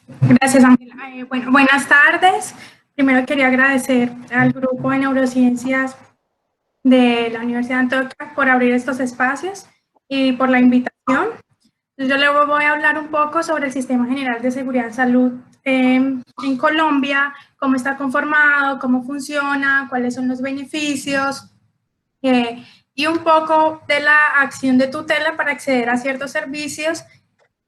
Gracias, Ángela. Bueno, buenas tardes. Primero quería agradecer al grupo de neurociencias de la Universidad de Antioquia por abrir estos espacios y por la invitación. Yo le voy a hablar un poco sobre el Sistema General de Seguridad en Salud en Colombia, cómo está conformado, cómo funciona, cuáles son los beneficios y un poco de la acción de tutela para acceder a ciertos servicios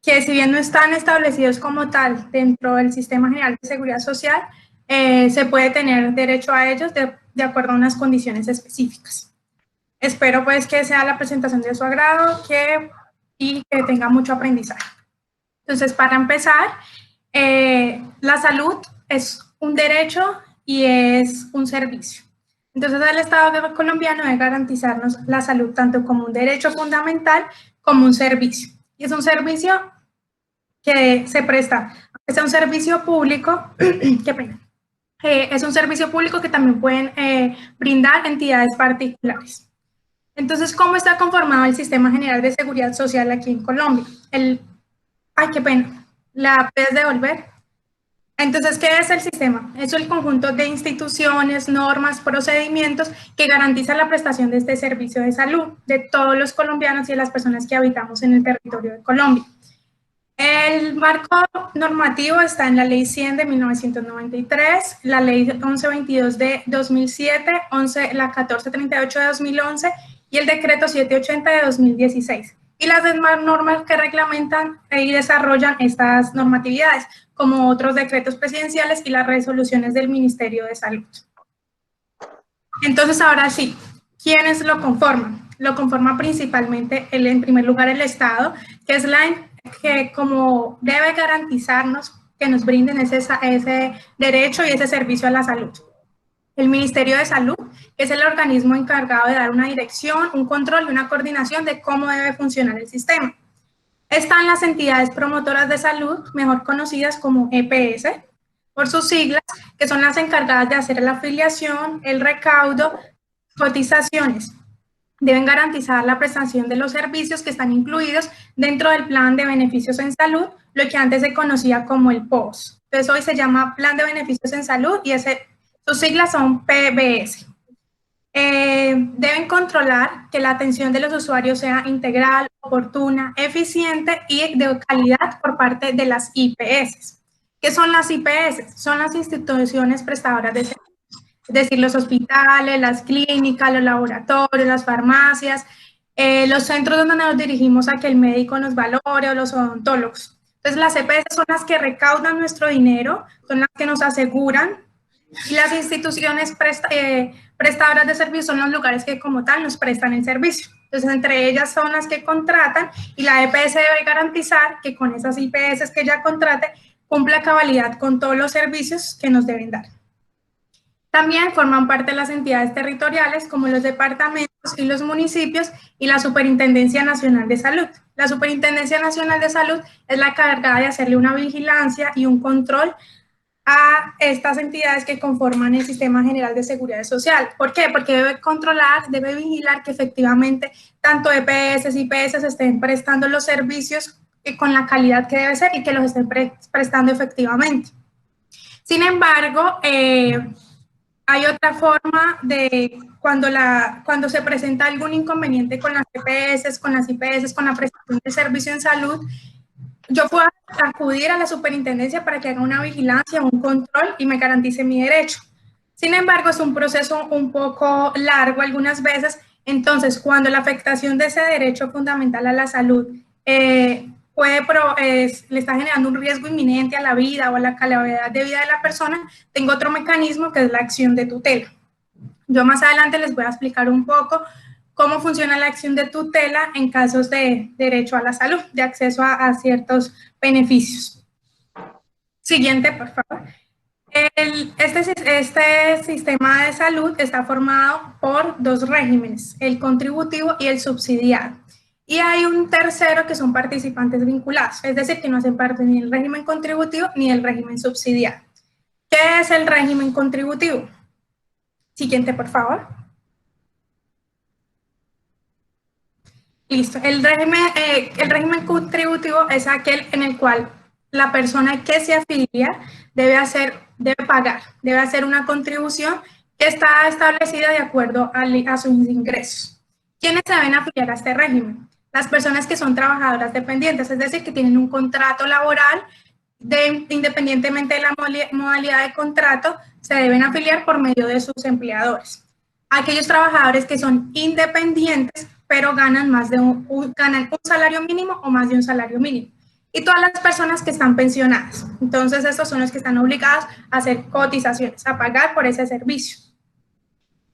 que si bien no están establecidos como tal dentro del Sistema General de Seguridad Social, se puede tener derecho a ellos de acuerdo a unas condiciones específicas. Espero pues que sea la presentación de su agrado y que tenga mucho aprendizaje. Entonces, para empezar, la salud es un derecho y es un servicio. Entonces, el Estado colombiano debe garantizarnos la salud tanto como un derecho fundamental como un servicio. Y es un servicio que se presta, es un servicio público, qué pena, es un servicio público que también pueden brindar entidades particulares. Entonces, ¿cómo está conformado el Sistema General de Seguridad Social aquí en Colombia? Ay, qué pena, ¿la puedes devolver? Entonces, ¿qué es el sistema? Es el conjunto de instituciones, normas, procedimientos que garantizan la prestación de este servicio de salud de todos los colombianos y de las personas que habitamos en el territorio de Colombia. El marco normativo está en la Ley 100 de 1993, la Ley 1122 de 2007, la 1438 de 2011 y el Decreto 780 de 2016. Y las demás normas que reglamentan y desarrollan estas normatividades, como otros decretos presidenciales y las resoluciones del Ministerio de Salud. Entonces, ahora sí, ¿quiénes lo conforman? Lo conforma principalmente, en primer lugar, el Estado, que es que como debe garantizarnos que nos brinden ese derecho y ese servicio a la salud. El Ministerio de Salud, que es el organismo encargado de dar una dirección, un control y una coordinación de cómo debe funcionar el sistema. Están las entidades promotoras de salud, mejor conocidas como EPS, por sus siglas, que son las encargadas de hacer la afiliación, el recaudo, cotizaciones. Deben garantizar la prestación de los servicios que están incluidos dentro del Plan de Beneficios en Salud, lo que antes se conocía como el POS. Entonces hoy se llama Plan de Beneficios en Salud y sus siglas son PBS. Deben controlar que la atención de los usuarios sea integral, oportuna, eficiente y de calidad por parte de las IPS. ¿Qué son las IPS? Son las instituciones prestadoras de servicios, es decir, los hospitales, las clínicas, los laboratorios, las farmacias, los centros donde nos dirigimos a que el médico nos valore o los odontólogos. Entonces, las EPS son las que recaudan nuestro dinero, son las que nos aseguran y las instituciones prestadoras de servicios son los lugares que como tal nos prestan el servicio. Entonces, entre ellas son las que contratan y la EPS debe garantizar que con esas IPS que ya contrate cumpla cabalidad con todos los servicios que nos deben dar. También forman parte de las entidades territoriales como los departamentos y los municipios y la Superintendencia Nacional de Salud. La Superintendencia Nacional de Salud es la encargada de hacerle una vigilancia y un control a estas entidades que conforman el Sistema General de Seguridad Social. ¿Por qué? Porque debe controlar, debe vigilar que efectivamente tanto EPS y IPS estén prestando los servicios con la calidad que debe ser y que los estén prestando efectivamente. Sin embargo, hay otra forma de cuando se presenta algún inconveniente con las EPS, con las IPS, con la prestación de servicio en salud, yo puedo acudir a la superintendencia para que haga una vigilancia, un control y me garantice mi derecho. Sin embargo, es un proceso un poco largo algunas veces. Entonces, cuando la afectación de ese derecho fundamental a la salud le está generando un riesgo inminente a la vida o a la calidad de vida de la persona, tengo otro mecanismo que es la acción de tutela. Yo más adelante les voy a explicar un poco cómo funciona la acción de tutela en casos de derecho a la salud, de acceso a ciertos beneficios. Siguiente, por favor. Este sistema de salud está formado por dos regímenes, el contributivo y el subsidiado. Y hay un tercero que son participantes vinculados, es decir, que no hacen parte ni del régimen contributivo ni del régimen subsidiado. ¿Qué es el régimen contributivo? Siguiente, por favor. Listo. El régimen contributivo es aquel en el cual la persona que se afilia debe hacer una contribución que está establecida de acuerdo a sus ingresos. ¿Quiénes se deben afiliar a este régimen? Las personas que son trabajadoras dependientes, es decir, que tienen un contrato laboral, independientemente de la modalidad de contrato, se deben afiliar por medio de sus empleadores. Aquellos trabajadores que son independientes, pero ganan ganan un salario mínimo o más de un salario mínimo. Y todas las personas que están pensionadas. Entonces, estos son los que están obligados a hacer cotizaciones, a pagar por ese servicio.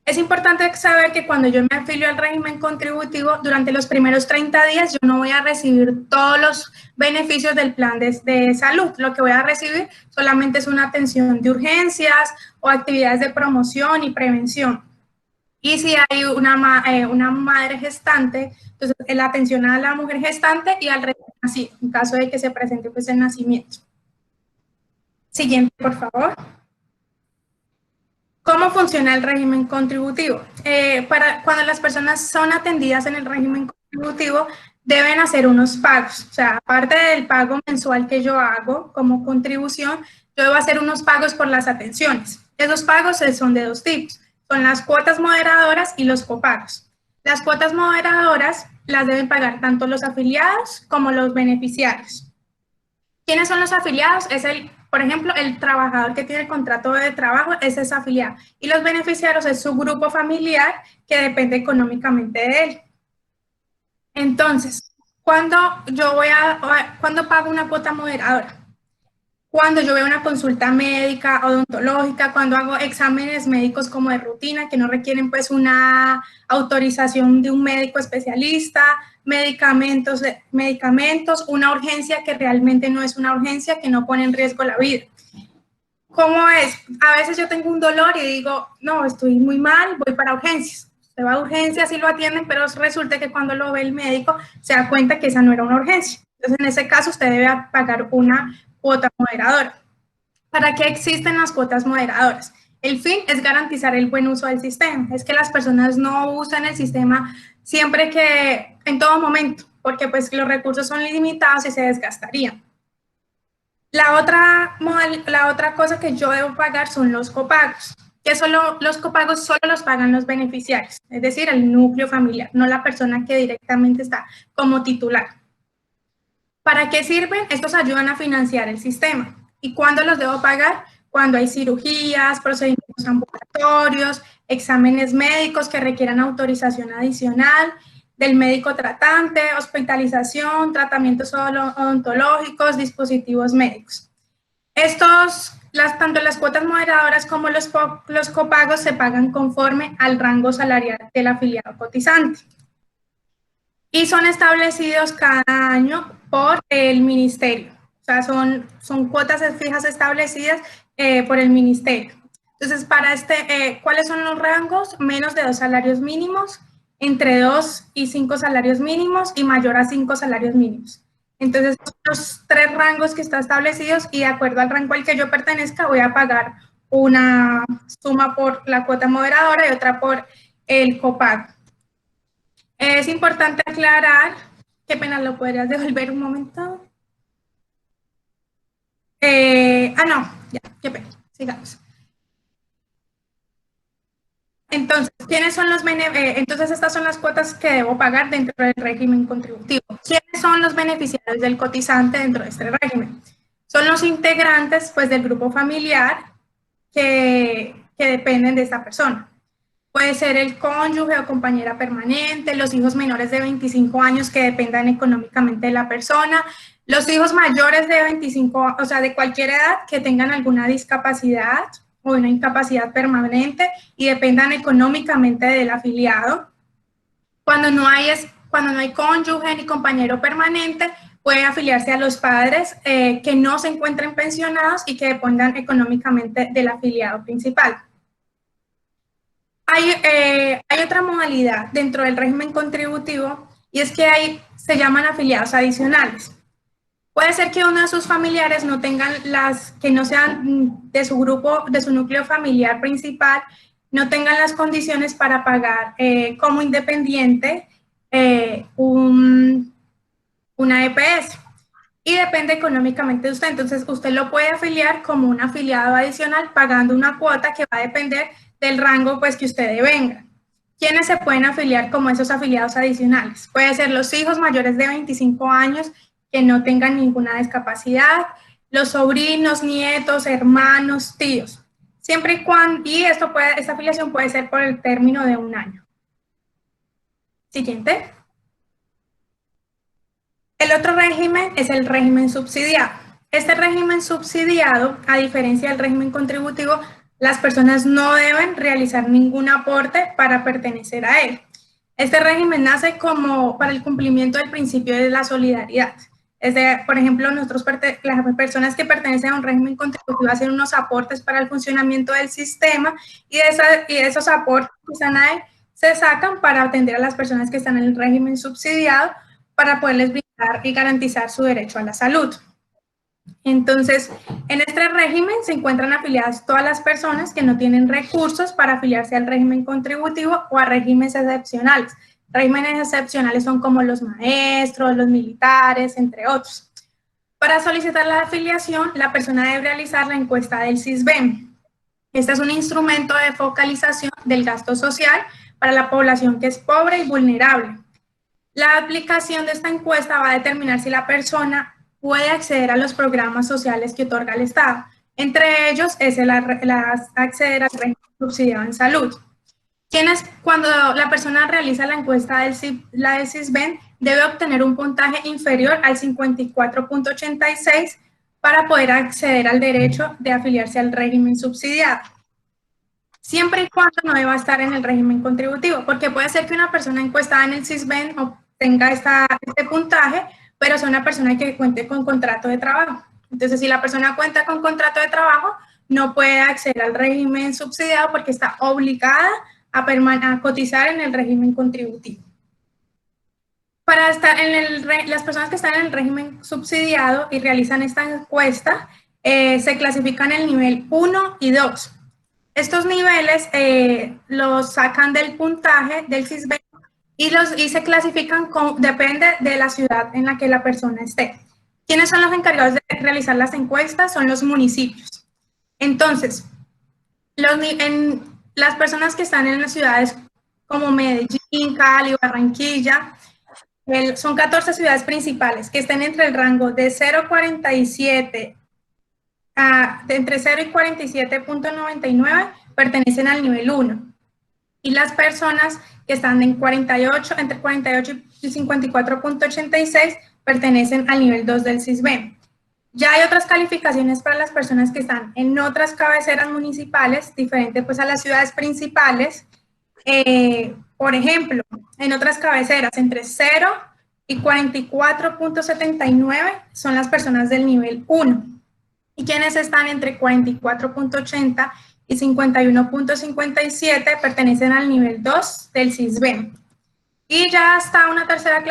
Es importante saber que cuando yo me afilio al régimen contributivo, durante los primeros 30 días yo no voy a recibir todos los beneficios del plan de salud. Lo que voy a recibir solamente es una atención de urgencias o actividades de promoción y prevención. Y si hay una madre gestante, entonces la atención a la mujer gestante y al recién nacido, en caso de que se presente pues el nacimiento. Siguiente, por favor. ¿Cómo funciona el régimen contributivo? Cuando las personas son atendidas en el régimen contributivo, deben hacer unos pagos. O sea, aparte del pago mensual que yo hago como contribución, yo debo hacer unos pagos por las atenciones. Esos pagos son de dos tipos. Son las cuotas moderadoras y los copagos. Las cuotas moderadoras las deben pagar tanto los afiliados como los beneficiarios. ¿Quiénes son los afiliados? Por ejemplo, el trabajador que tiene el contrato de trabajo, ese es afiliado. Y los beneficiarios es su grupo familiar que depende económicamente de él. Entonces, ¿cuándo pago una cuota moderadora? Cuando yo veo una consulta médica, odontológica, cuando hago exámenes médicos como de rutina, que no requieren pues una autorización de un médico especialista, medicamentos, una urgencia que realmente no es una urgencia, que no pone en riesgo la vida. ¿Cómo es? A veces yo tengo un dolor y digo, no, estoy muy mal, voy para urgencias. Se va a urgencias y lo atienden, pero resulta que cuando lo ve el médico se da cuenta que esa no era una urgencia. Entonces, en ese caso, usted debe pagar una cuota moderadora. ¿Para qué existen las cuotas moderadoras? El fin es garantizar el buen uso del sistema, es que las personas no usen el sistema siempre que, en todo momento, porque pues los recursos son limitados y se desgastarían. La otra cosa que yo debo pagar son los copagos, que los copagos solo los pagan los beneficiarios, es decir, el núcleo familiar, no la persona que directamente está como titular. ¿Para qué sirven? Estos ayudan a financiar el sistema. ¿Y cuándo los debo pagar? Cuando hay cirugías, procedimientos ambulatorios, exámenes médicos que requieran autorización adicional del médico tratante, hospitalización, tratamientos odontológicos, dispositivos médicos. Tanto las cuotas moderadoras como los copagos se pagan conforme al rango salarial del afiliado cotizante. Y son establecidos cada año por el ministerio. O sea, son cuotas fijas establecidas por el ministerio. Entonces, ¿cuáles son los rangos? Menos de 2 salarios mínimos, entre 2 y 5 salarios mínimos y mayor a 5 salarios mínimos. Entonces, los 3 rangos que están establecidos y de acuerdo al rango al que yo pertenezca, voy a pagar una suma por la cuota moderadora y otra por el copago. Es importante aclarar, qué pena, ¿lo podrías devolver un momento? No, ya, qué pena, sigamos. Entonces, ¿quiénes son entonces estas son las cuotas que debo pagar dentro del régimen contributivo. ¿Quiénes son los beneficiarios del cotizante dentro de este régimen? Son los integrantes, pues, del grupo familiar que dependen de esta persona. Puede ser el cónyuge o compañera permanente, los hijos menores de 25 años que dependan económicamente de la persona, los hijos mayores de 25, o sea, de cualquier edad que tengan alguna discapacidad o una incapacidad permanente y dependan económicamente del afiliado. Cuando no hay cónyuge ni compañero permanente, puede afiliarse a los padres que no se encuentren pensionados y que dependan económicamente del afiliado principal. Hay otra modalidad dentro del régimen contributivo y es que se llaman afiliados adicionales. Puede ser que uno de sus familiares que no sean de su grupo, de su núcleo familiar principal, no tengan las condiciones para pagar como independiente una EPS. y depende económicamente de usted. Entonces, usted lo puede afiliar como un afiliado adicional pagando una cuota que va a depender del rango pues que usted devenga. ¿Quiénes se pueden afiliar como esos afiliados adicionales? Puede ser los hijos mayores de 25 años que no tengan ninguna discapacidad, los sobrinos, nietos, hermanos, tíos. Siempre y cuando, y esta afiliación puede ser por el término de un año. Siguiente. El otro régimen es el régimen subsidiado. Este régimen subsidiado, a diferencia del régimen contributivo, las personas no deben realizar ningún aporte para pertenecer a él. Este régimen nace como para el cumplimiento del principio de la solidaridad. Por ejemplo, las personas que pertenecen a un régimen contributivo hacen unos aportes para el funcionamiento del sistema y esos aportes que están ahí se sacan para atender a las personas que están en el régimen subsidiado para poderles brindar y garantizar su derecho a la salud. Entonces, en este régimen se encuentran afiliadas todas las personas que no tienen recursos para afiliarse al régimen contributivo o a regímenes excepcionales. Regímenes excepcionales son como los maestros, los militares, entre otros. Para solicitar la afiliación, la persona debe realizar la encuesta del SISBEN. Este es un instrumento de focalización del gasto social para la población que es pobre y vulnerable. La aplicación de esta encuesta va a determinar si la persona puede acceder a los programas sociales que otorga el Estado. Entre ellos es acceder al régimen subsidiado en salud. Cuando la persona realiza la encuesta del SISBEN, debe obtener un puntaje inferior al 54.86 para poder acceder al derecho de afiliarse al régimen subsidiado. Siempre y cuando no deba estar en el régimen contributivo, porque puede ser que una persona encuestada en el SISBEN obtenga este puntaje, pero sea una persona que cuente con contrato de trabajo. Entonces, si la persona cuenta con contrato de trabajo, no puede acceder al régimen subsidiado porque está obligada a cotizar en el régimen contributivo. Para estar las personas que están en el régimen subsidiado y realizan esta encuesta, se clasifican en el nivel 1 y 2. Estos niveles los sacan del puntaje del SISBEN y se clasifican depende de la ciudad en la que la persona esté. ¿Quiénes son los encargados de realizar las encuestas? Son los municipios. Entonces, las personas que están en las ciudades como Medellín, Cali, Barranquilla, son 14 ciudades principales que estén entre el rango de 0,47 entre 0 y 47.99 pertenecen al nivel 1. Y las personas que están entre 48 y 54.86 pertenecen al nivel 2 del SISBEN. Ya hay otras calificaciones para las personas que están en otras cabeceras municipales, diferente pues a las ciudades principales. Por ejemplo, en otras cabeceras entre 0 y 44.79 son las personas del nivel 1. Y quienes están entre 44.80 y 51.57 pertenecen al nivel 2 del SISBEN. Y ya está una tercera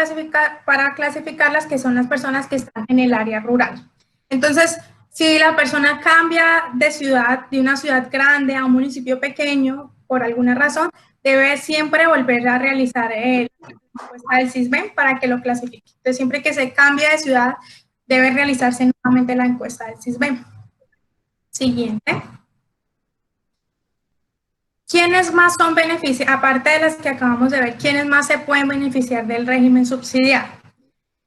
para clasificarlas, que son las personas que están en el área rural. Entonces, si la persona cambia de ciudad, de una ciudad grande a un municipio pequeño, por alguna razón, debe siempre volver a realizar la encuesta del SISBEN para que lo clasifique. Entonces, siempre que se cambie de ciudad, debe realizarse nuevamente la encuesta del SISBEN. Siguiente. ¿Quiénes más son beneficiados? Aparte de las que acabamos de ver, ¿quiénes más se pueden beneficiar del régimen subsidiado?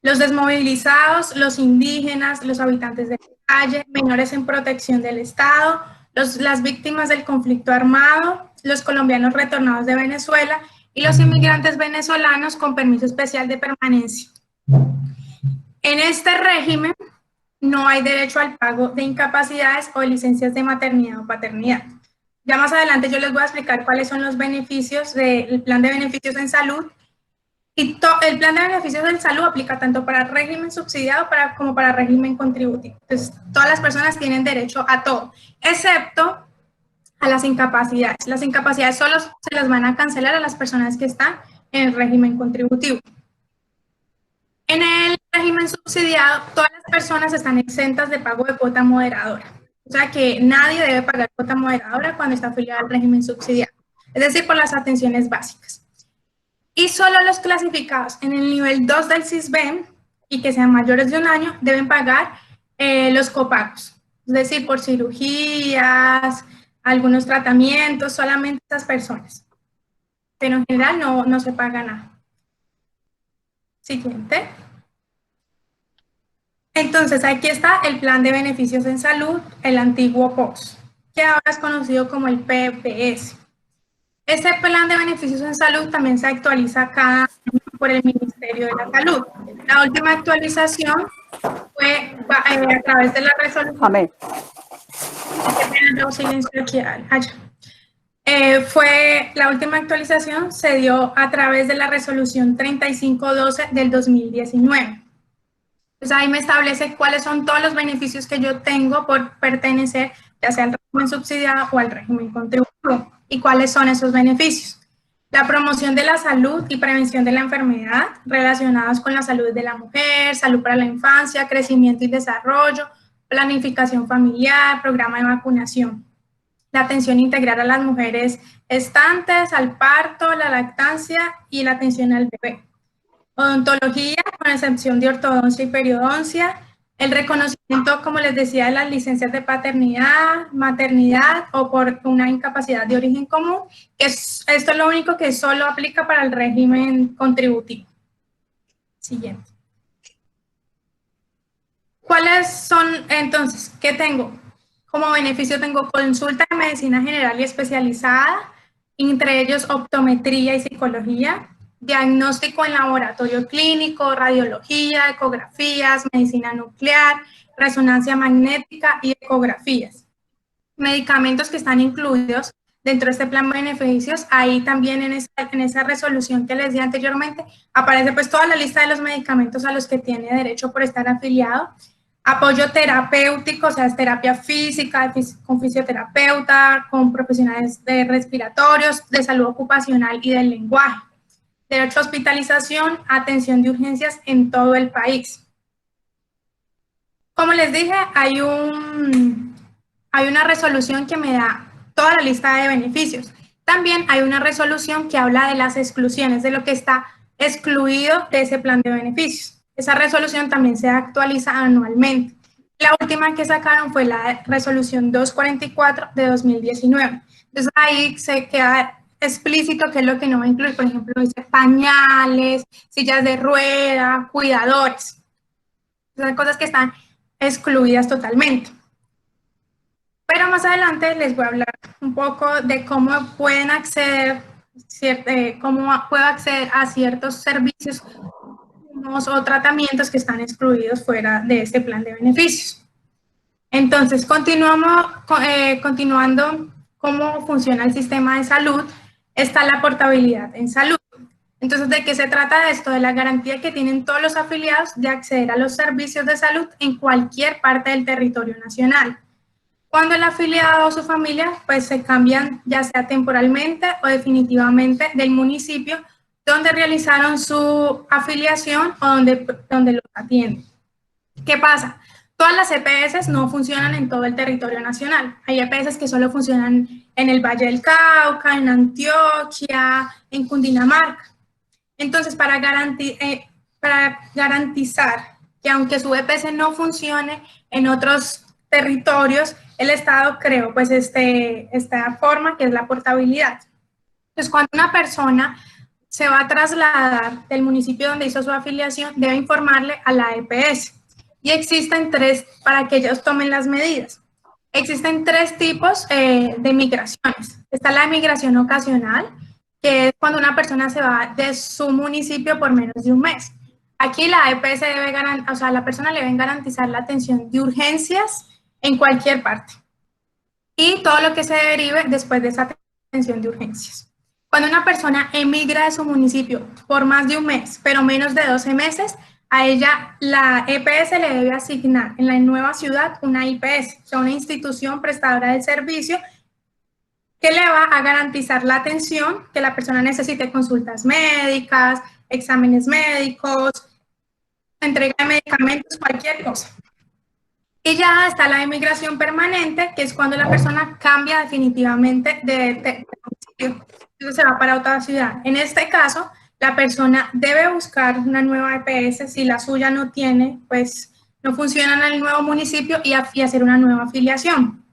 Los desmovilizados, los indígenas, los habitantes de la calle, menores en protección del Estado, las víctimas del conflicto armado, los colombianos retornados de Venezuela y los inmigrantes venezolanos con permiso especial de permanencia. En este régimen no hay derecho al pago de incapacidades o de licencias de maternidad o paternidad. Ya más adelante yo les voy a explicar cuáles son los beneficios del plan de beneficios en salud. Y el plan de beneficios en salud aplica tanto para régimen subsidiado como para régimen contributivo. Entonces, todas las personas tienen derecho a todo, excepto a las incapacidades. Las incapacidades solo se las van a cancelar a las personas que están en el régimen contributivo. En el régimen subsidiado, todas las personas están exentas de pago de cuota moderadora. O sea que nadie debe pagar cuota moderadora cuando está afiliado al régimen subsidiado. Es decir, por las atenciones básicas. Y solo los clasificados en el nivel 2 del SISBEN y que sean mayores de 1 año deben pagar los copagos, es decir, por cirugías, algunos tratamientos, solamente esas personas, pero en general no se paga nada. Siguiente. Entonces, aquí está el plan de beneficios en salud, el antiguo POS, que ahora es conocido como el PBS. Este plan de beneficios en salud también se actualiza cada año por el Ministerio de la Salud. La última actualización fue a través de la resolución. Amén. La última actualización se dio a través de la resolución 3512 del 2019. Entonces ahí me establece cuáles son todos los beneficios que yo tengo por pertenecer ya sea al régimen subsidiado o al régimen contributivo y cuáles son esos beneficios. La promoción de la salud y prevención de la enfermedad relacionados con la salud de la mujer, salud para la infancia, crecimiento y desarrollo, planificación familiar, programa de vacunación. La atención integral a las mujeres gestantes, al parto, la lactancia y la atención al bebé. Odontología, con excepción de ortodoncia y periodoncia, el reconocimiento, como les decía, de las licencias de paternidad, maternidad o por una incapacidad de origen común, que esto es lo único que solo aplica para el régimen contributivo. Siguiente. ¿Cuáles son, entonces, qué tengo? Como beneficio tengo consulta de medicina general y especializada, entre ellos optometría y psicología, diagnóstico en laboratorio clínico, radiología, ecografías, medicina nuclear, resonancia magnética y ecografías. Medicamentos que están incluidos dentro de este plan de beneficios, ahí también en esa resolución que les di anteriormente, aparece pues toda la lista de los medicamentos a los que tiene derecho por estar afiliado. Apoyo terapéutico, o sea, es terapia física, con fisioterapeuta, con profesionales de respiratorios, de salud ocupacional y del lenguaje. Derecho a hospitalización, atención de urgencias en todo el país. Como les dije, hay una resolución que me da toda la lista de beneficios. También hay una resolución que habla de las exclusiones, de lo que está excluido de ese plan de beneficios. Esa resolución también se actualiza anualmente. La última que sacaron fue la resolución 244 de 2019. Entonces ahí se queda explícito qué es lo que no va a incluir. Por ejemplo, dice pañales, sillas de rueda, cuidadores. Son cosas que están excluidas totalmente. Pero más adelante les voy a hablar un poco de cómo pueden acceder, cómo puedo acceder a ciertos servicios o tratamientos que están excluidos fuera de este plan de beneficios. Entonces, continuando cómo funciona el sistema de salud, está la portabilidad en salud. Entonces, ¿de qué se trata esto? De la garantía que tienen todos los afiliados de acceder a los servicios de salud en cualquier parte del territorio nacional. Cuando el afiliado o su familia pues se cambian ya sea temporalmente o definitivamente del municipio donde realizaron su afiliación o donde los atienden. ¿Qué pasa? Todas las EPS no funcionan en todo el territorio nacional. Hay EPS que solo funcionan en el Valle del Cauca, en Antioquia, en Cundinamarca. Entonces, para garantizar que aunque su EPS no funcione en otros territorios, el Estado creó pues esta forma que es la portabilidad. Entonces, cuando una persona se va a trasladar del municipio donde hizo su afiliación, debe informarle a la EPS. Y existen tres, para que ellos tomen las medidas. Existen tres tipos de migraciones. Está la migración ocasional, que es cuando una persona se va de su municipio por menos de un mes. Aquí la EPS debe garantizar, o sea, la persona le debe garantizar la atención de urgencias en cualquier parte. Y todo lo que se derive después de esa atención de urgencias. Cuando una persona emigra de su municipio por más de un mes, pero menos de 12 meses, a ella la EPS le debe asignar en la nueva ciudad una IPS, o sea, una institución prestadora del servicio que le va a garantizar la atención que la persona necesite, consultas médicas, exámenes médicos, entrega de medicamentos, cualquier cosa. Y ya está la inmigración permanente, que es cuando la persona cambia definitivamente de municipio, entonces se va para otra ciudad. En este caso, la persona debe buscar una nueva EPS. Si la suya no tiene, pues no funciona en el nuevo municipio y hacer una nueva afiliación.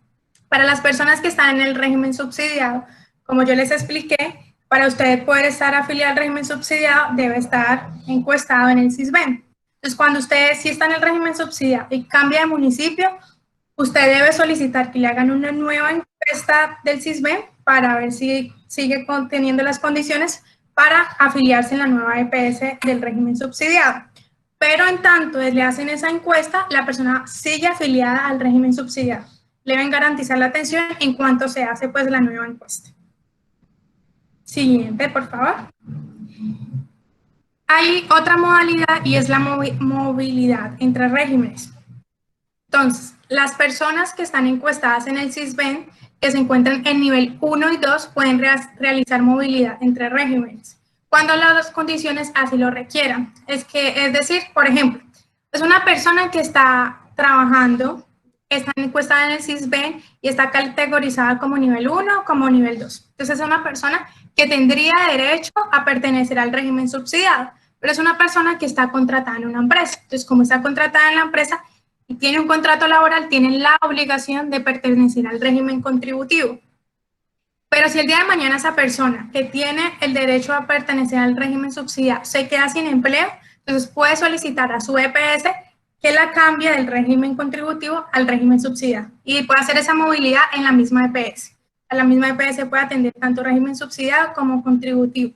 Para las personas que están en el régimen subsidiado, como yo les expliqué, para usted poder estar afiliado al régimen subsidiado, debe estar encuestado en el SISBEN. Entonces, cuando usted sí está en el régimen subsidiado y cambia de municipio, usted debe solicitar que le hagan una nueva encuesta del SISBEN para ver si sigue teniendo las condiciones para afiliarse en la nueva EPS del régimen subsidiado. Pero en tanto le hacen esa encuesta, la persona sigue afiliada al régimen subsidiado. Le deben garantizar la atención en cuanto se hace pues la nueva encuesta. Siguiente, por favor. Hay otra modalidad y es la movilidad entre regímenes. Entonces, las personas que están encuestadas en el SISBEN, que se encuentran en nivel 1 y 2, pueden realizar movilidad entre regímenes, cuando las condiciones así lo requieran. Es decir, por ejemplo, es una persona que está trabajando, está encuestada en el SISBEN y está categorizada como nivel 1 o como nivel 2. Entonces, es una persona que tendría derecho a pertenecer al régimen subsidiado, pero es una persona que está contratada en una empresa. Entonces, como está contratada en la empresa y tiene un contrato laboral, tiene la obligación de pertenecer al régimen contributivo. Pero si el día de mañana esa persona que tiene el derecho a pertenecer al régimen subsidiado se queda sin empleo, entonces puede solicitar a su EPS que la cambie del régimen contributivo al régimen subsidiado y puede hacer esa movilidad en la misma EPS. A la misma EPS puede atender tanto régimen subsidiado como contributivo.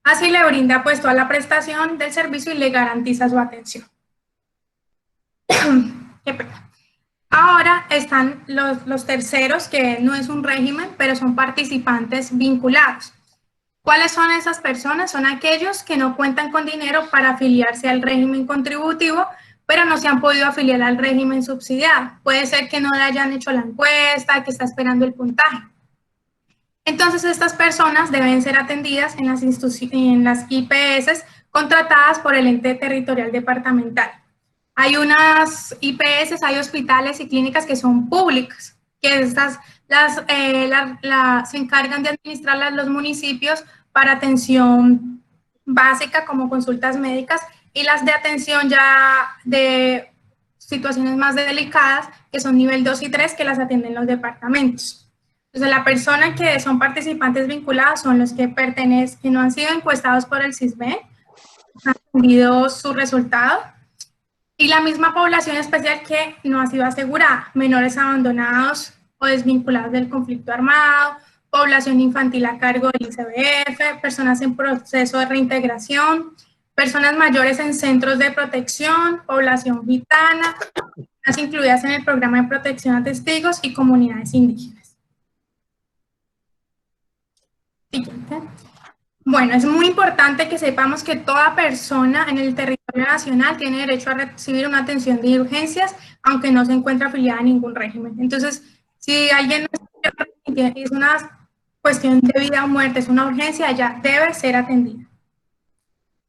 Así le brinda pues toda la prestación del servicio y le garantiza su atención. Qué pena. Ahora están los terceros, que no es un régimen, pero son participantes vinculados. ¿Cuáles son esas personas? Son aquellos que no cuentan con dinero para afiliarse al régimen contributivo, pero no se han podido afiliar al régimen subsidiado. Puede ser que no le hayan hecho la encuesta, que está esperando el puntaje. Entonces, estas personas deben ser atendidas en las IPS contratadas por el ente territorial departamental. Hay unas IPS, hay hospitales y clínicas que son públicas, que estas se encargan de administrarlas los municipios para atención básica como consultas médicas, y las de atención ya de situaciones más delicadas, que son nivel 2 y 3, que las atienden los departamentos. Entonces, la persona que son participantes vinculados son los que pertenecen, que no han sido encuestados por el SISBEN, han tenido su resultado, y la misma población especial que no ha sido asegurada, menores abandonados o desvinculados del conflicto armado, población infantil a cargo del ICBF, personas en proceso de reintegración, personas mayores en centros de protección, población gitana, las incluidas en el programa de protección a testigos y comunidades indígenas. Siguiente. Bueno, es muy importante que sepamos que toda persona en el territorio nacional tiene derecho a recibir una atención de urgencias, aunque no se encuentre afiliada a ningún régimen. Entonces, si alguien es una cuestión de vida o muerte, es una urgencia, ya debe ser atendida.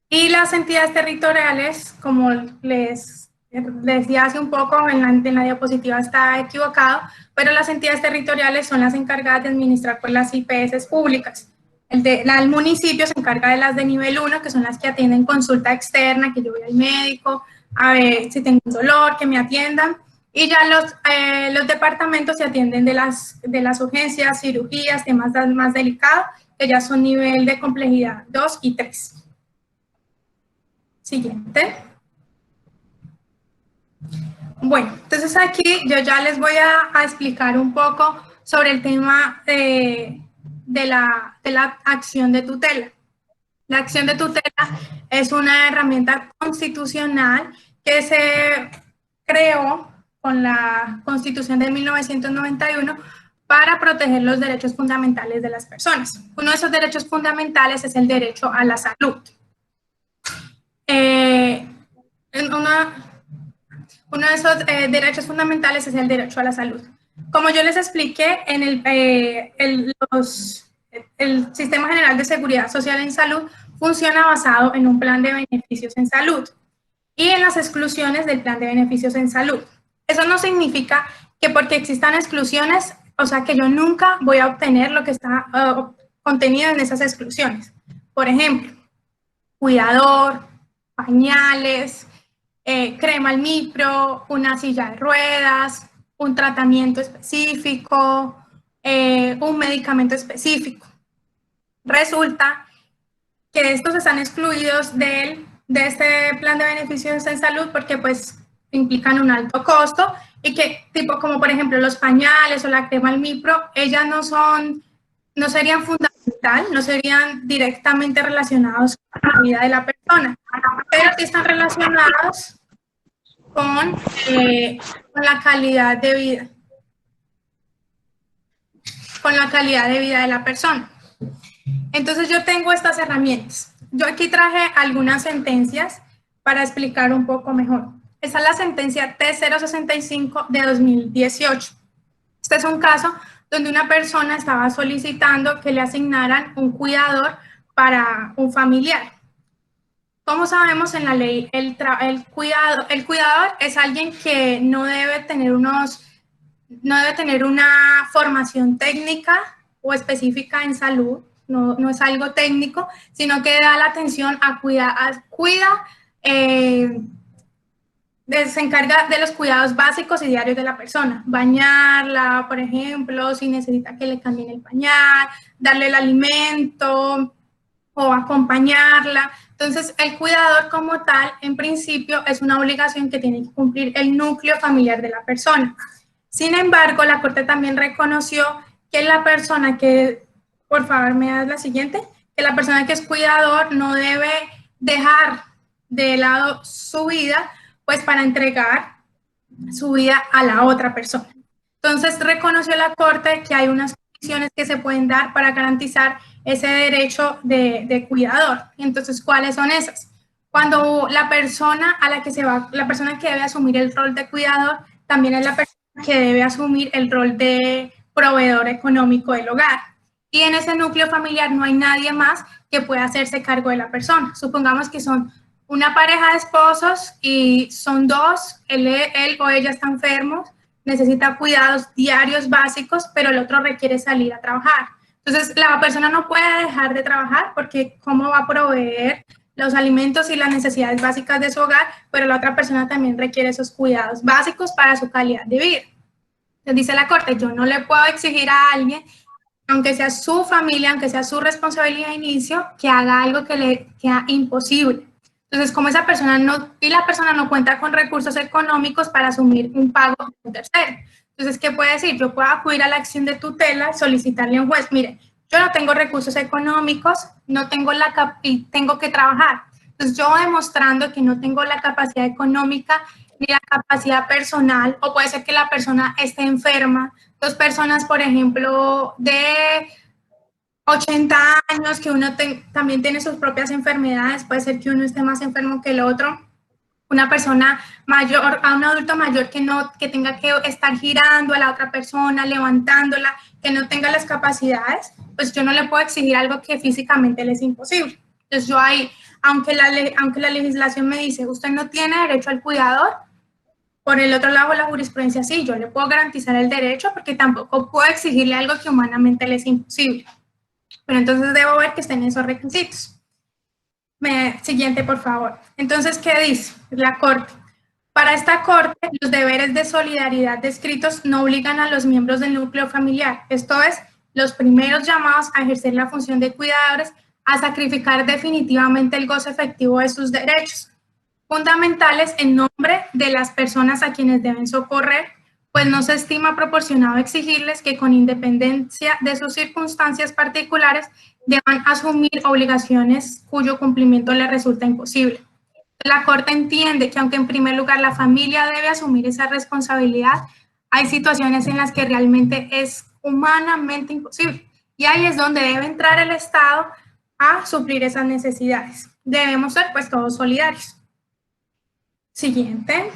Y las entidades territoriales, como les decía hace un poco, en la diapositiva está equivocado, pero las entidades territoriales son las encargadas de administrar pues, las IPS públicas. El municipio se encarga de las de nivel 1, que son las que atienden consulta externa, que yo voy al médico, a ver si tengo un dolor, que me atiendan. Y ya los departamentos se atienden de las urgencias, cirugías, temas más delicados, que ya son nivel de complejidad 2 y 3. Siguiente. Bueno, entonces aquí yo ya les voy a explicar un poco sobre el tema de la acción de tutela. La acción de tutela es una herramienta constitucional que se creó con la Constitución de 1991 para proteger los derechos fundamentales de las personas. Uno de esos derechos fundamentales es el derecho a la salud. Uno de esos derechos fundamentales es el derecho a la salud. Como yo les expliqué, en el Sistema General de Seguridad Social en Salud funciona basado en un plan de beneficios en salud y en las exclusiones del plan de beneficios en salud. Eso no significa que porque existan exclusiones, o sea, que yo nunca voy a obtener lo que está contenido en esas exclusiones. Por ejemplo, cuidador, pañales, crema al micro, una silla de ruedas, un tratamiento específico, un medicamento específico. Resulta que estos están excluidos de este plan de beneficios en salud porque pues implican un alto costo y que tipo como por ejemplo los pañales o la crema al micro, ellas no serían fundamental, no serían directamente relacionados con la vida de la persona, pero sí están relacionados con la calidad de vida, con la calidad de vida de la persona. Entonces yo tengo estas herramientas. Yo aquí traje algunas sentencias para explicar un poco mejor. Esta es la sentencia T065 de 2018. Este es un caso donde una persona estaba solicitando que le asignaran un cuidador para un familiar. Como sabemos en la ley, el cuidador es alguien que no debe tener una formación técnica o específica en salud, no es algo técnico, sino que da la atención se encarga de los cuidados básicos y diarios de la persona. Bañarla, por ejemplo, si necesita que le cambien el pañal, darle el alimento o acompañarla. Entonces, el cuidador como tal, en principio, es una obligación que tiene que cumplir el núcleo familiar de la persona. Sin embargo, la Corte también reconoció que la persona que, por favor, me das la siguiente, que la persona que es cuidador no debe dejar de lado su vida, pues para entregar su vida a la otra persona. Entonces, reconoció la Corte que hay unas condiciones que se pueden dar para garantizar ese derecho de cuidador. Entonces, ¿cuáles son esas? Cuando la persona a la que se va, la persona que debe asumir el rol de cuidador, también es la persona que debe asumir el rol de proveedor económico del hogar. Y en ese núcleo familiar no hay nadie más que pueda hacerse cargo de la persona. Supongamos que son una pareja de esposos y son dos, él o ella está enfermo, necesita cuidados diarios básicos, pero el otro requiere salir a trabajar. Entonces, la persona no puede dejar de trabajar porque ¿cómo va a proveer los alimentos y las necesidades básicas de su hogar? Pero la otra persona también requiere esos cuidados básicos para su calidad de vida. Entonces, dice la Corte, yo no le puedo exigir a alguien, aunque sea su familia, aunque sea su responsabilidad de inicio, que haga algo que le queda imposible. Entonces, como esa persona la persona no cuenta con recursos económicos para asumir un pago de un tercero. Entonces, ¿qué puede decir? Yo puedo acudir a la acción de tutela, solicitarle a un juez, mire, yo no tengo recursos económicos, no tengo y tengo que trabajar. Entonces, yo demostrando que no tengo la capacidad económica ni la capacidad personal, o puede ser que la persona esté enferma. Dos personas, por ejemplo, de 80 años, que uno también tiene sus propias enfermedades, puede ser que uno esté más enfermo que el otro, una persona mayor, a un adulto mayor que tenga que estar girando a la otra persona, levantándola, que no tenga las capacidades, pues yo no le puedo exigir algo que físicamente le es imposible. Entonces yo ahí, aunque la legislación me dice, usted no tiene derecho al cuidador, por el otro lado la jurisprudencia sí, yo le puedo garantizar el derecho porque tampoco puedo exigirle algo que humanamente le es imposible. Pero entonces debo ver que estén esos requisitos. Siguiente, por favor. Entonces, ¿qué dice la Corte? Para esta Corte, los deberes de solidaridad descritos no obligan a los miembros del núcleo familiar, esto es, los primeros llamados a ejercer la función de cuidadores, a sacrificar definitivamente el goce efectivo de sus derechos fundamentales en nombre de las personas a quienes deben socorrer, pues no se estima proporcionado exigirles que con independencia de sus circunstancias particulares deban asumir obligaciones cuyo cumplimiento les resulta imposible. La Corte entiende que aunque en primer lugar la familia debe asumir esa responsabilidad, hay situaciones en las que realmente es humanamente imposible. Y ahí es donde debe entrar el Estado a suplir esas necesidades. Debemos ser pues todos solidarios. Siguiente.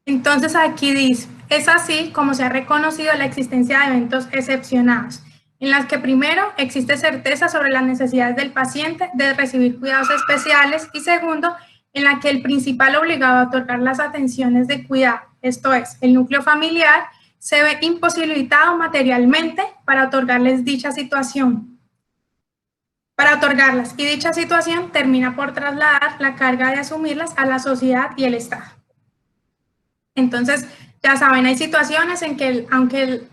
Entonces aquí dice, es así como se ha reconocido la existencia de eventos excepcionados, en las que primero existe certeza sobre las necesidades del paciente de recibir cuidados especiales y segundo, en la que el principal obligado a otorgar las atenciones de cuidado, esto es, el núcleo familiar, se ve imposibilitado materialmente para otorgarles dicha situación. para otorgarlas, y dicha situación termina por trasladar la carga de asumirlas a la sociedad y el Estado. Entonces, ya saben, hay situaciones en que, aunque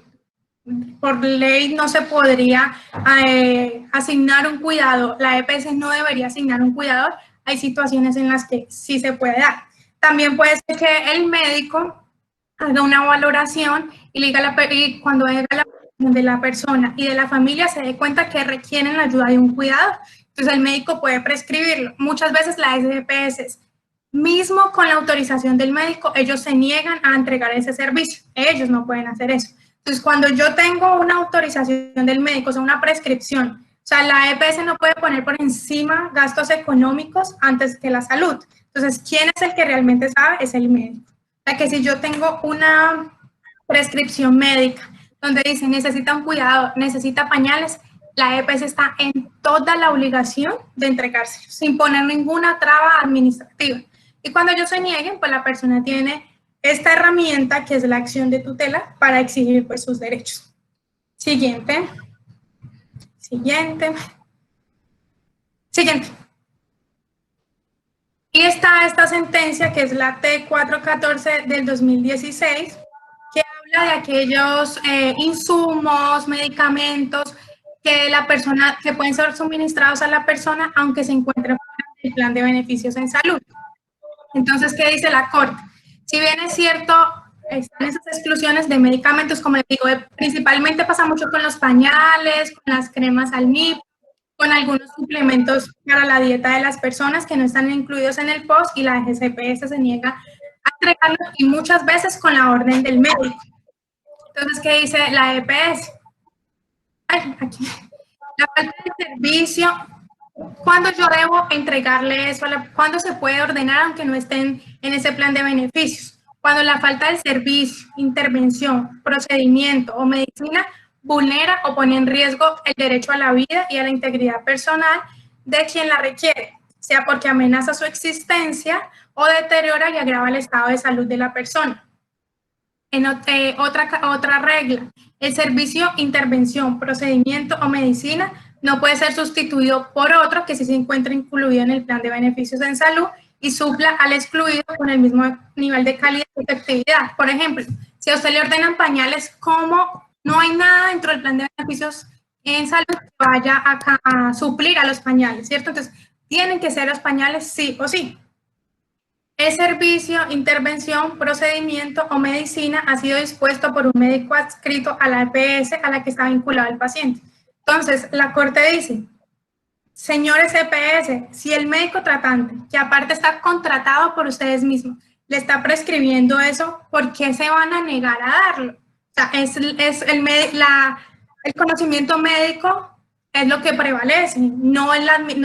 por ley no se podría asignar un cuidado, la EPS no debería asignar un cuidador, hay situaciones en las que sí se puede dar. También puede ser que el médico haga una valoración y cuando haga la valoración de la persona y de la familia se dé cuenta que requieren la ayuda de un cuidador. Entonces el médico puede prescribirlo. Muchas veces las EPS, mismo con la autorización del médico, ellos se niegan a entregar ese servicio. Ellos no pueden hacer eso. Entonces, cuando yo tengo una autorización del médico, o sea, una prescripción, o sea, la EPS no puede poner por encima gastos económicos antes que la salud. Entonces, ¿quién es el que realmente sabe? Es el médico. O sea, que si yo tengo una prescripción médica donde dice necesita un cuidado, necesita pañales, la EPS está en toda la obligación de entregárselo, sin poner ninguna traba administrativa. Y cuando ellos se nieguen, pues la persona tiene esta herramienta que es la acción de tutela para exigir pues sus derechos. Siguiente. Y está esta sentencia que es la T414 del 2016, que habla de aquellos insumos, medicamentos que pueden ser suministrados a la persona aunque se encuentre fuera del plan de beneficios en salud. Entonces, ¿qué dice la Corte? Si bien es cierto, están esas exclusiones de medicamentos, como les digo, principalmente pasa mucho con los pañales, con las cremas al NIP, con algunos suplementos para la dieta de las personas que no están incluidos en el POS y la GCPS se niega a entregarlos y muchas veces con la orden del médico. Entonces, ¿qué dice la EPS? Ay, aquí. La falta de servicio. ¿Cuándo yo debo entregarle eso? ¿Cuándo se puede ordenar aunque no estén en ese plan de beneficios? Cuando la falta de servicio, intervención, procedimiento o medicina vulnera o pone en riesgo el derecho a la vida y a la integridad personal de quien la requiere, sea porque amenaza su existencia o deteriora y agrava el estado de salud de la persona. Otra regla, el servicio, intervención, procedimiento o medicina no puede ser sustituido por otro que sí se encuentre incluido en el plan de beneficios en salud y supla al excluido con el mismo nivel de calidad y efectividad. Por ejemplo, si a usted le ordenan pañales, ¿cómo no hay nada dentro del plan de beneficios en salud que vaya a suplir a los pañales, ¿cierto? Entonces, tienen que ser los pañales sí o sí. El servicio, intervención, procedimiento o medicina ha sido dispuesto por un médico adscrito a la EPS a la que está vinculado el paciente. Entonces, la Corte dice, señores EPS, si el médico tratante, que aparte está contratado por ustedes mismos, le está prescribiendo eso, ¿por qué se van a negar a darlo? O sea, el conocimiento médico es lo que prevalece, no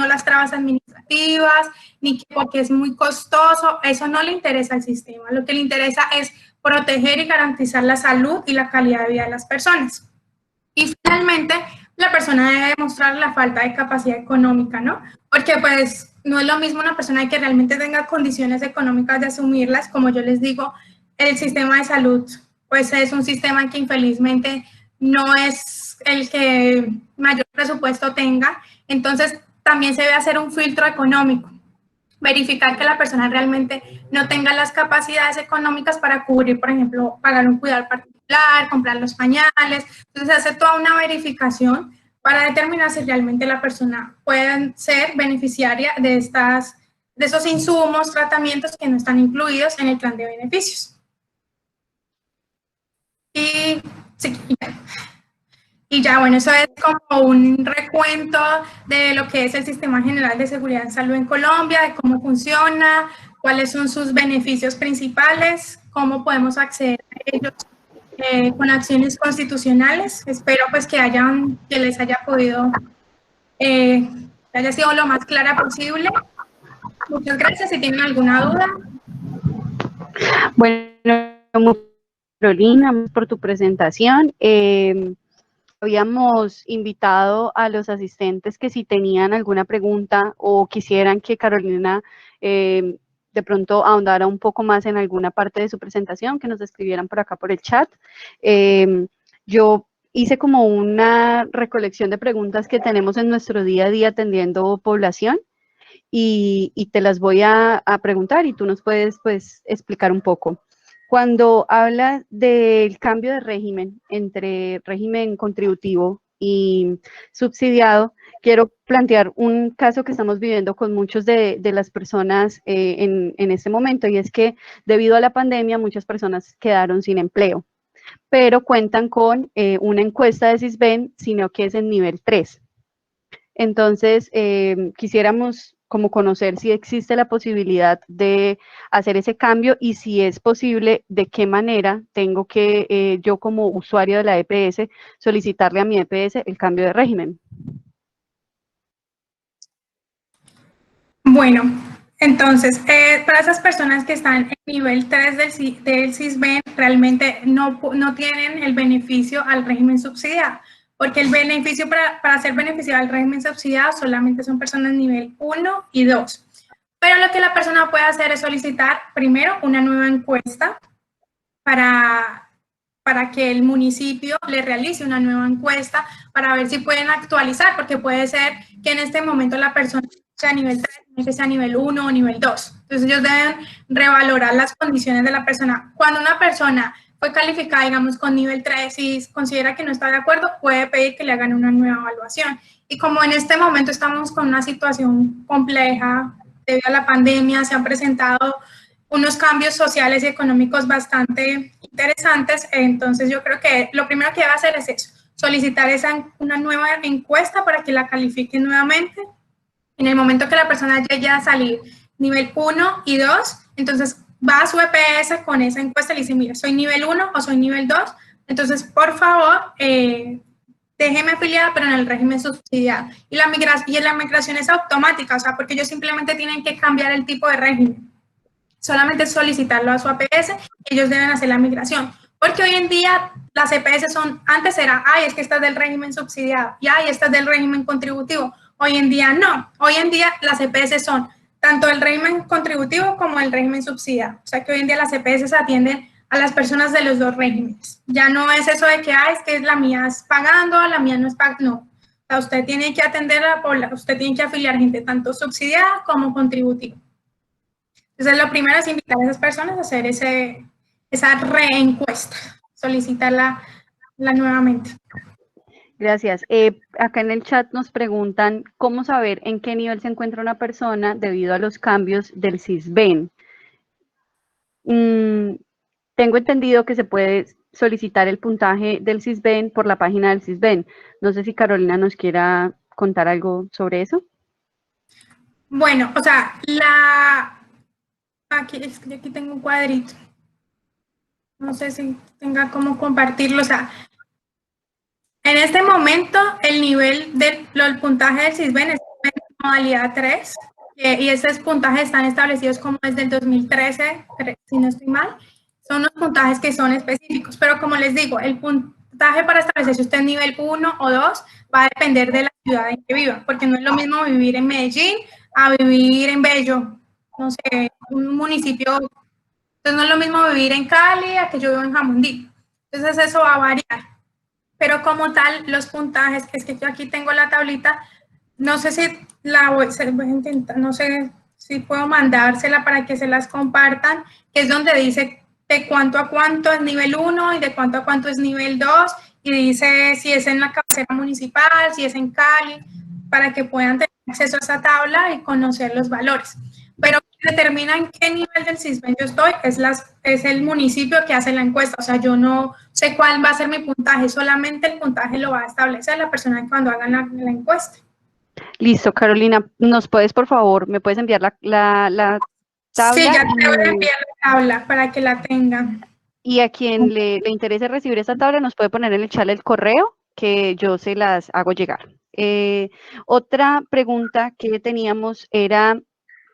las trabas administrativas, ni que porque es muy costoso, eso no le interesa al sistema. Lo que le interesa es proteger y garantizar la salud y la calidad de vida de las personas. Y finalmente, la persona debe demostrar la falta de capacidad económica, ¿no? Porque pues no es lo mismo una persona que realmente tenga condiciones económicas de asumirlas, como yo les digo, el sistema de salud pues es un sistema que infelizmente no es el que mayor presupuesto tenga, entonces también se debe hacer un filtro económico, verificar que la persona realmente no tenga las capacidades económicas para cubrir, por ejemplo, pagar un cuidado particular, comprar los pañales. Entonces, se hace toda una verificación para determinar si realmente la persona puede ser beneficiaria de esos insumos, tratamientos que no están incluidos en el plan de beneficios. Y ya, bueno, eso es como un recuento de lo que es el Sistema General de Seguridad en Salud en Colombia, de cómo funciona, cuáles son sus beneficios principales, cómo podemos acceder a ellos con acciones constitucionales. Espero pues que les haya podido, haya sido lo más clara posible. Muchas gracias. Si tienen alguna duda. Bueno, Carolina, por tu presentación. Habíamos invitado a los asistentes que si tenían alguna pregunta o quisieran que Carolina de pronto ahondara un poco más en alguna parte de su presentación, que nos escribieran por acá por el chat. Yo hice como una recolección de preguntas que tenemos en nuestro día a día atendiendo población y te las voy a preguntar y tú nos puedes pues explicar un poco. Cuando habla del cambio de régimen entre régimen contributivo y subsidiado, quiero plantear un caso que estamos viviendo con muchos de las personas en este momento, y es que debido a la pandemia muchas personas quedaron sin empleo, pero cuentan con una encuesta de Sisbén, sino que es en nivel 3. Entonces, quisiéramos como conocer si existe la posibilidad de hacer ese cambio y si es posible, de qué manera tengo que yo como usuario de la EPS solicitarle a mi EPS el cambio de régimen. Bueno, entonces, para esas personas que están en nivel 3 del Sisbén, realmente no tienen el beneficio al régimen subsidiado, porque el beneficio para ser beneficiado al régimen subsidiado solamente son personas nivel 1 y 2. Pero lo que la persona puede hacer es solicitar primero una nueva encuesta para que el municipio le realice una nueva encuesta para ver si pueden actualizar, porque puede ser que en este momento la persona sea a nivel 3, que sea a nivel 1 o nivel 2. Entonces ellos deben revalorar las condiciones de la persona. Cuando una persona fue calificada, digamos, con nivel 3 y considera que no está de acuerdo, puede pedir que le hagan una nueva evaluación. Y como en este momento estamos con una situación compleja debido a la pandemia, se han presentado unos cambios sociales y económicos bastante interesantes, entonces yo creo que lo primero que debe hacer es eso, solicitar una nueva encuesta para que la califiquen nuevamente. En el momento que la persona llegue a salir nivel 1 y 2, entonces va a su EPS con esa encuesta y le dice, mira, soy nivel 1 o soy nivel 2, entonces por favor, déjeme afiliada, pero en el régimen subsidiado. Y la migración es automática, o sea, porque ellos simplemente tienen que cambiar el tipo de régimen. Solamente solicitarlo a su APS, ellos deben hacer la migración. Porque hoy en día las EPS antes era, ay, es que esta es del régimen subsidiado, y ay, esta es del régimen contributivo. Hoy en día no. Hoy en día las EPS son tanto el régimen contributivo como el régimen subsidiado. O sea que hoy en día las EPS atienden a las personas de los dos regímenes. Ya no es eso de que, ay, es que la mía es pagando, la mía no es pagando. No. O sea, usted tiene que atender usted tiene que afiliar gente tanto subsidiada como contributiva. Entonces, lo primero es invitar a esas personas a hacer esa reencuesta, solicitarla nuevamente. Gracias. Acá en el chat nos preguntan cómo saber en qué nivel se encuentra una persona debido a los cambios del Sisbén. Tengo entendido que se puede solicitar el puntaje del Sisbén por la página del Sisbén. No sé si Carolina nos quiera contar algo sobre eso. Bueno, o sea, aquí tengo un cuadrito. No sé si tenga cómo compartirlo. O sea, en este momento el nivel del puntaje del Sisbén es en modalidad 3 y esos puntajes están establecidos como desde el 2013, si no estoy mal. Son unos puntajes que son específicos, pero como les digo, el puntaje para establecer si usted es nivel 1 o 2 va a depender de la ciudad en que viva, porque no es lo mismo vivir en Medellín a vivir en Bello, no sé, un municipio. Entonces no es lo mismo vivir en Cali a que yo vivo en Jamundí. Entonces eso va a variar. Pero como tal, los puntajes, es que yo aquí tengo la tablita, no sé si voy a intentar, no sé si puedo mandársela para que se las compartan, que es donde dice de cuánto a cuánto es nivel 1 y de cuánto a cuánto es nivel 2, y dice si es en la cabecera municipal, si es en Cali, para que puedan tener acceso a esa tabla y conocer los valores. Pero determina en qué nivel del Sisbén yo estoy, es el municipio que hace la encuesta, o sea, yo no sé cuál va a ser mi puntaje, solamente el puntaje lo va a establecer la persona cuando hagan la encuesta. Listo, Carolina, ¿nos puedes, por favor, me puedes enviar la tabla? Sí, ya te voy a enviar la tabla para que la tengan. Y a quien le interese recibir esta tabla nos puede poner en el chat el correo que yo se las hago llegar. Otra pregunta que teníamos era,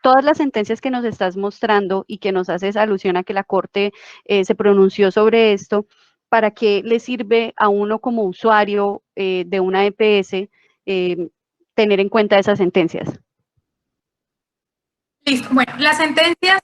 todas las sentencias que nos estás mostrando y que nos haces alusión a que la Corte se pronunció sobre esto, ¿para qué le sirve a uno como usuario de una EPS tener en cuenta esas sentencias? Listo. Bueno, las sentencias,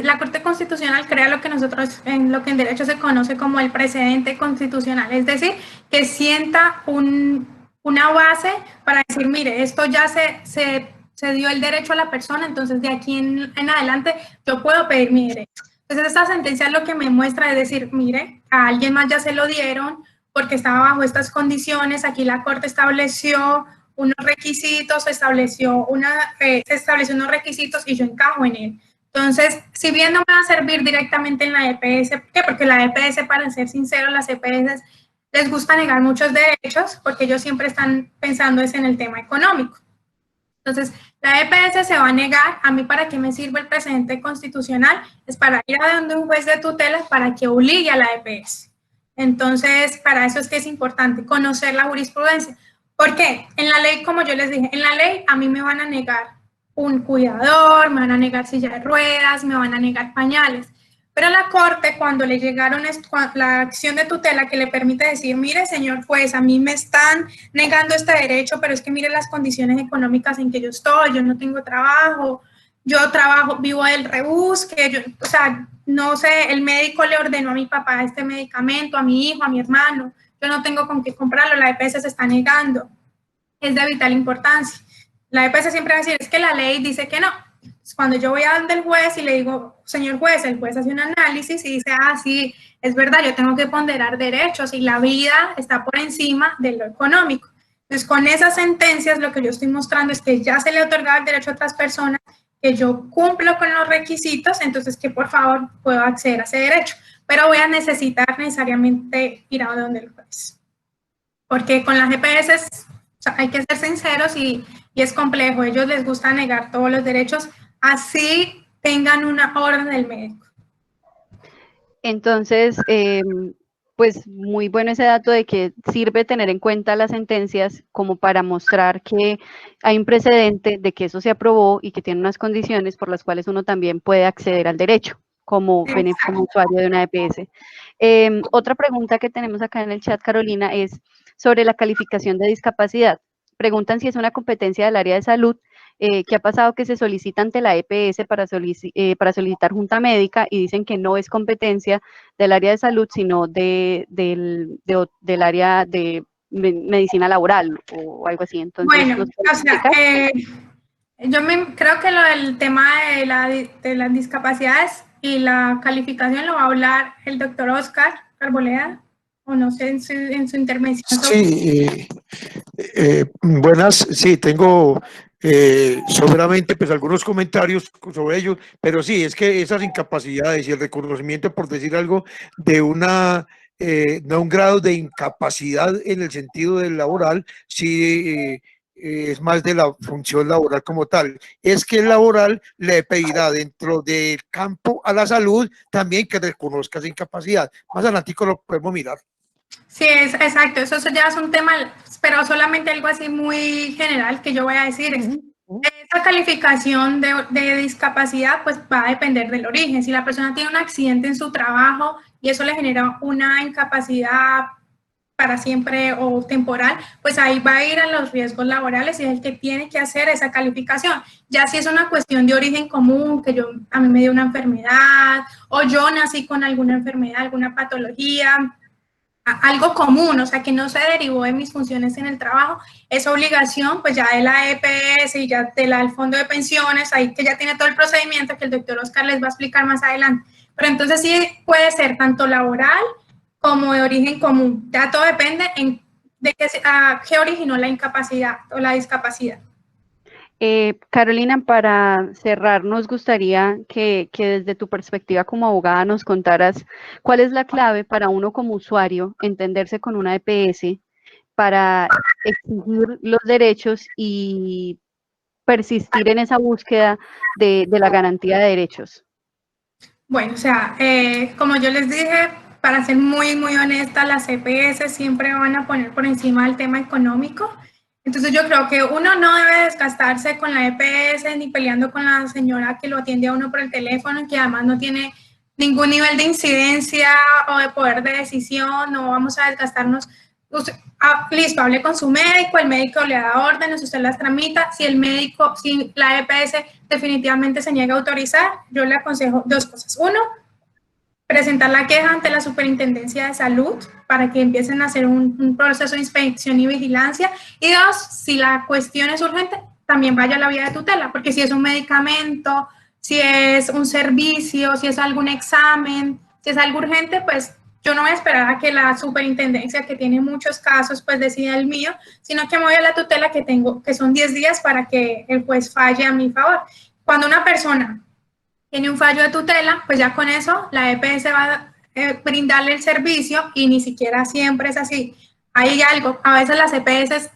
la Corte Constitucional crea lo que nosotros, en lo que en derecho se conoce como el precedente constitucional, es decir, que sienta una base para decir, mire, esto ya se dio el derecho a la persona, entonces de aquí en adelante yo puedo pedir mi derecho. Entonces esta sentencia lo que me muestra es decir, mire, a alguien más ya se lo dieron porque estaba bajo estas condiciones, aquí la Corte estableció unos requisitos, se estableció unos requisitos y yo encajo en él. Entonces, si bien no me va a servir directamente en la EPS, ¿por qué? Porque la EPS, para ser sincero, las EPS les gusta negar muchos derechos porque ellos siempre están pensando es en el tema económico. Entonces, la EPS se va a negar. ¿A mí para qué me sirve el precedente constitucional? Es para ir a donde un juez de tutela para que obligue a la EPS. Entonces, para eso es que es importante conocer la jurisprudencia. ¿Por qué? En la ley, como yo les dije, en la ley a mí me van a negar un cuidador, me van a negar silla de ruedas, me van a negar pañales. Pero a la Corte, cuando le llegaron la acción de tutela que le permite decir, mire, señor juez, a mí me están negando este derecho, pero es que mire las condiciones económicas en que yo estoy, yo no tengo trabajo, yo trabajo, vivo del rebusque, o sea, no sé, el médico le ordenó a mi papá este medicamento, a mi hijo, a mi hermano, yo no tengo con qué comprarlo, la EPS se está negando, es de vital importancia. La EPS siempre va a decir, es que la ley dice que no. Cuando yo voy a donde el juez y le digo, señor juez, el juez hace un análisis y dice, ah, sí, es verdad, yo tengo que ponderar derechos y la vida está por encima de lo económico. Entonces, con esas sentencias, lo que yo estoy mostrando es que ya se le otorgaba el derecho a otras personas, que yo cumplo con los requisitos, entonces que por favor puedo acceder a ese derecho. Pero voy a necesitar necesariamente ir a donde el juez. Porque con las EPS o sea, hay que ser sinceros y es complejo. A ellos les gusta negar todos los derechos, así tengan una orden del médico. Entonces, pues muy bueno ese dato de que sirve tener en cuenta las sentencias como para mostrar que hay un precedente de que eso se aprobó y que tiene unas condiciones por las cuales uno también puede acceder al derecho como usuario de una EPS. Otra pregunta que tenemos acá en el chat, Carolina, es sobre la calificación de discapacidad. Preguntan si es una competencia del área de salud. ¿Qué ha pasado? Que se solicita ante la EPS para solicitar junta médica y dicen que no es competencia del área de salud, sino del área de medicina laboral o algo así. Entonces, bueno, o sea, creo que lo del tema de las discapacidades y la calificación lo va a hablar el doctor Oscar Arboleda, o no sé, en su intervención. Sí, buenas, sí, tengo seguramente pues algunos comentarios sobre ello, pero sí, es que esas incapacidades y el reconocimiento, por decir algo, de un grado de incapacidad en el sentido del laboral, sí es más de la función laboral como tal. Es que el laboral le pedirá dentro del campo a la salud también que reconozca esa incapacidad. Más adelante lo podemos mirar. Sí, exacto, eso ya es un tema, pero solamente algo así muy general que yo voy a decir. Esta calificación de discapacidad pues va a depender del origen. Si la persona tiene un accidente en su trabajo y eso le genera una incapacidad para siempre o temporal, pues ahí va a ir a los riesgos laborales y es el que tiene que hacer esa calificación. Ya si es una cuestión de origen común, que a mí me dio una enfermedad o yo nací con alguna enfermedad, alguna patología, algo común, o sea, que no se derivó de mis funciones en el trabajo, es obligación, pues ya de la EPS y ya del Fondo de Pensiones, ahí que ya tiene todo el procedimiento que el doctor Oscar les va a explicar más adelante. Pero entonces sí puede ser tanto laboral como de origen común. Ya todo depende de qué originó la incapacidad o la discapacidad. Carolina, para cerrar, nos gustaría que desde tu perspectiva como abogada nos contaras cuál es la clave para uno como usuario entenderse con una EPS para exigir los derechos y persistir en esa búsqueda de la garantía de derechos. Bueno, o sea, como yo les dije, para ser muy, muy honesta, las EPS siempre van a poner por encima el tema económico. Entonces yo creo que uno no debe desgastarse con la EPS ni peleando con la señora que lo atiende a uno por el teléfono, que además no tiene ningún nivel de incidencia o de poder de decisión. No vamos a desgastarnos Listo, hable con su médico, el médico le da órdenes, usted las tramita. Si la EPS definitivamente se niega a autorizar, yo le aconsejo dos cosas. Uno, presentar la queja ante la Superintendencia de Salud para que empiecen a hacer un proceso de inspección y vigilancia. Y dos, si la cuestión es urgente, también vaya a la vía de tutela, porque si es un medicamento, si es un servicio, si es algún examen, si es algo urgente, pues yo no voy a esperar a que la superintendencia, que tiene muchos casos, pues decida el mío, sino que me voy a la tutela que tengo, que son 10 días para que el juez falle a mi favor. Cuando una persona tiene un fallo de tutela, pues ya con eso la EPS va a brindarle el servicio y ni siquiera siempre es así. Hay algo, a veces las EPS,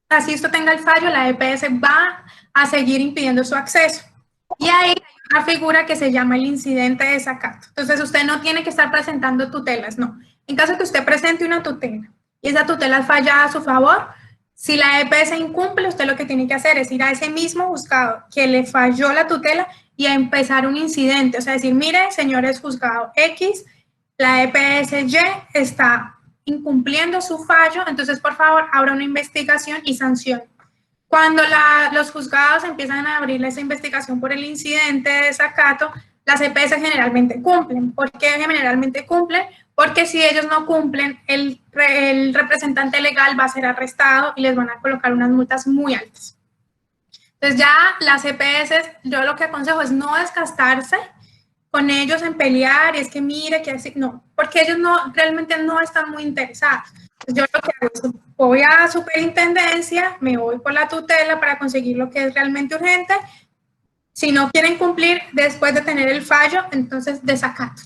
así esto tenga el fallo, la EPS va a seguir impidiendo su acceso. Y ahí hay una figura que se llama el incidente de desacato. Entonces, usted no tiene que estar presentando tutelas, no. En caso de que usted presente una tutela y esa tutela falla a su favor, si la EPS incumple, usted lo que tiene que hacer es ir a ese mismo juzgado que le falló la tutela y a empezar un incidente. O sea, decir, mire, señores juzgado X, la EPS-Y está incumpliendo su fallo, entonces, por favor, abra una investigación y sancione. Cuando los juzgados empiezan a abrir esa investigación por el incidente de desacato, las EPS generalmente cumplen. ¿Por qué generalmente cumplen? Porque si ellos no cumplen, el representante legal va a ser arrestado y les van a colocar unas multas muy altas. Entonces ya las EPS, yo lo que aconsejo es no desgastarse con ellos en pelear, y es que mire, que así, no, porque ellos realmente no están muy interesados. Yo lo que hago es, voy a superintendencia, me voy por la tutela para conseguir lo que es realmente urgente. Si no quieren cumplir después de tener el fallo, entonces desacato.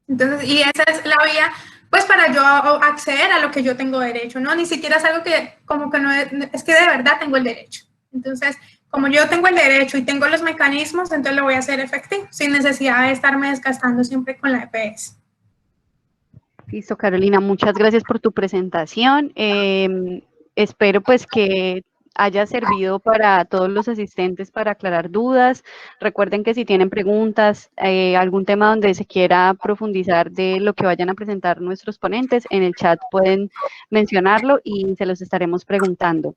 Entonces, y esa es la vía, pues para yo acceder a lo que yo tengo derecho, ¿no? Ni siquiera es algo que como que no es que de verdad tengo el derecho. Entonces, como yo tengo el derecho y tengo los mecanismos, entonces lo voy a hacer efectivo, sin necesidad de estarme desgastando siempre con la EPS. Listo, Carolina, muchas gracias por tu presentación. Espero pues que haya servido para todos los asistentes para aclarar dudas. Recuerden que si tienen preguntas, algún tema donde se quiera profundizar de lo que vayan a presentar nuestros ponentes, en el chat pueden mencionarlo y se los estaremos preguntando.